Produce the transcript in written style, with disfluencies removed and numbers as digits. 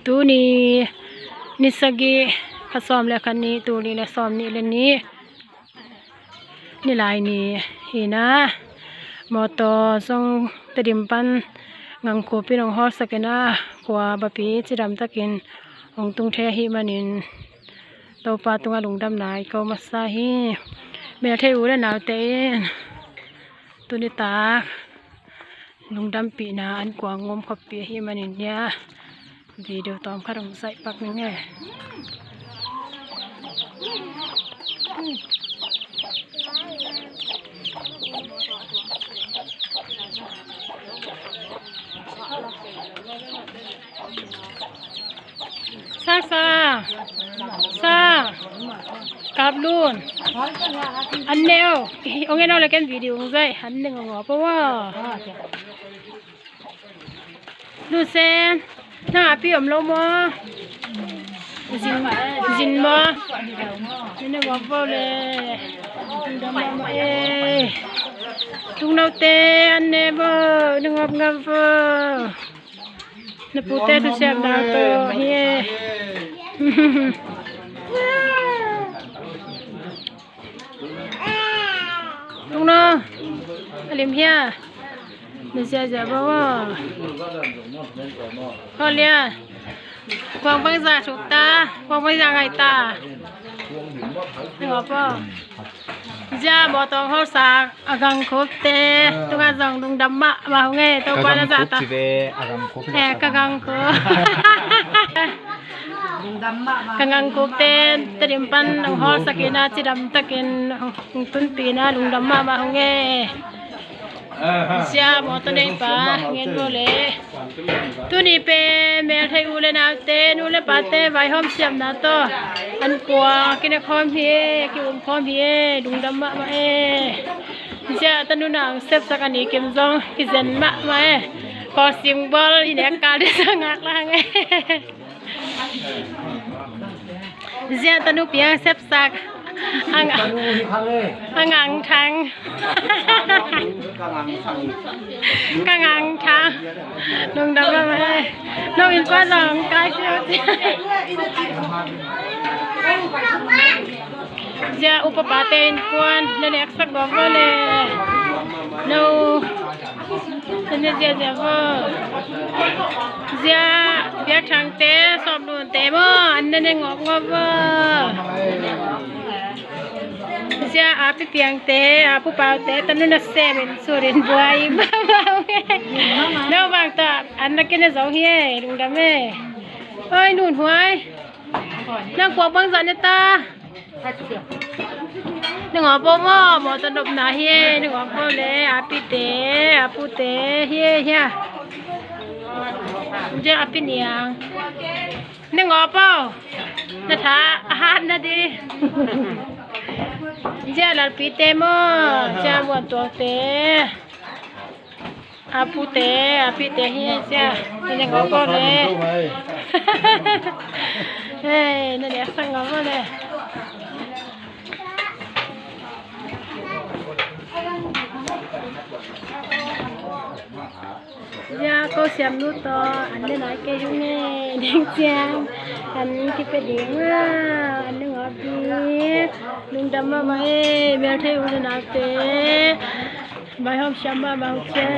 ตูนี้นิสกิผสมแล้วคันนี้ตูนี้และซ้อมนี้และนี้นี่ลายนี้เห็นนะมอตอส่งตะดิมปันงังโคพี่น้องฮอดสักนะกว่าบะปีจิดำตะกินองตุงแทหิมานินเตาปลาตุงลุงดำนายก็มาซาฮิแม่เทอูและหนาวเตนตุนิตาลุงดำปีนาอันกว่างมขบเปียหิมานินเนี่ยวิดีโอตอมข้าต้องใส่ปักนึงไงซากับลูนอันเดียวองค์เนาเลยกันวิดีโอใส่อันหนึ่งหัวเพราะว่าดูเซนน่าพี่อมโลมอจินบ่นี่เนี่ยว่าบ่เลยดำมาเอตุงนาเตอันเนบ่ดึงงับนปูเตตุเสียบดาวโตเฮตุงนาอลิมเฮียนี่เสียจะบ่ว่าพอเลียควงปังซาสุกตาควงปังซาไงตานี่ว่าป่ะจ้าบ่ต้องเฮาสากอากังคบเตตุกะจังดุงดำมะมาเฮาไงตอปานะซาตาแห่กะกังคบดุงดำมะกะกังคบเตตะดิมปันเฮาสักนะจิดำตะกินตุนปีนะดุงดำมะมาเฮาไงเสียหมอตัวนี้ป้าเงินโบเลตัวนี้เป็นแมวไทยอูเลนาเตนูเลปาเตไว้ห้อมเสียมนาโตอันกัวกินคอมพี่กินคอมพี่ดุงดำมะมาเสียตันูนางเซฟสักอันนี้เก็บซองกินเซนมะมาพอสิงบอลอีเด็กกาดิสังหักละไงเสียตันูเปียเซฟสักอังทังกังทางลงดำมาไหมลงอินฟ้าลองกายเสียวจะอุปปาเตนกวนเนเน็กสักบอกว่าเลยนูฉันจะเสียว่าจะเบียดทางเตะสอบดูเตะบ่อันนั้นงอกว่าจะอาพี่เพียงเตะอาผู้เป่าเตะตอนนู้นเซเป็นสุรินบัวอีกบ้าแล้วบางตาอันนั้นกินเสาเฮียลุงดำเอ้เฮ้ยหนุนหัวนั่งกวางบางสันตาหนึ่งหัวโป้หม้อตนบหนาเฮียหนึ่งหัวโป้เลยอาพี่เตะอาผู้เตะเฮียจะอาพี่เนียงหนึ่งหัวโป้จะท้าอาหารนะดิจะหลับปีเตมอจะบวชตัวเตอาปูเตอาปีเตเฮียจะนี่ก็ก็เลยเฮ้ยนี่เด็กสังก็เลยya cô xem nút to anh lên nói cái chúng nghe đánh trang anh cái phải điểm anh đừng ngọt biết đừng đâm mà mày mèo theo lên nào thế bài hôm xem mà bao che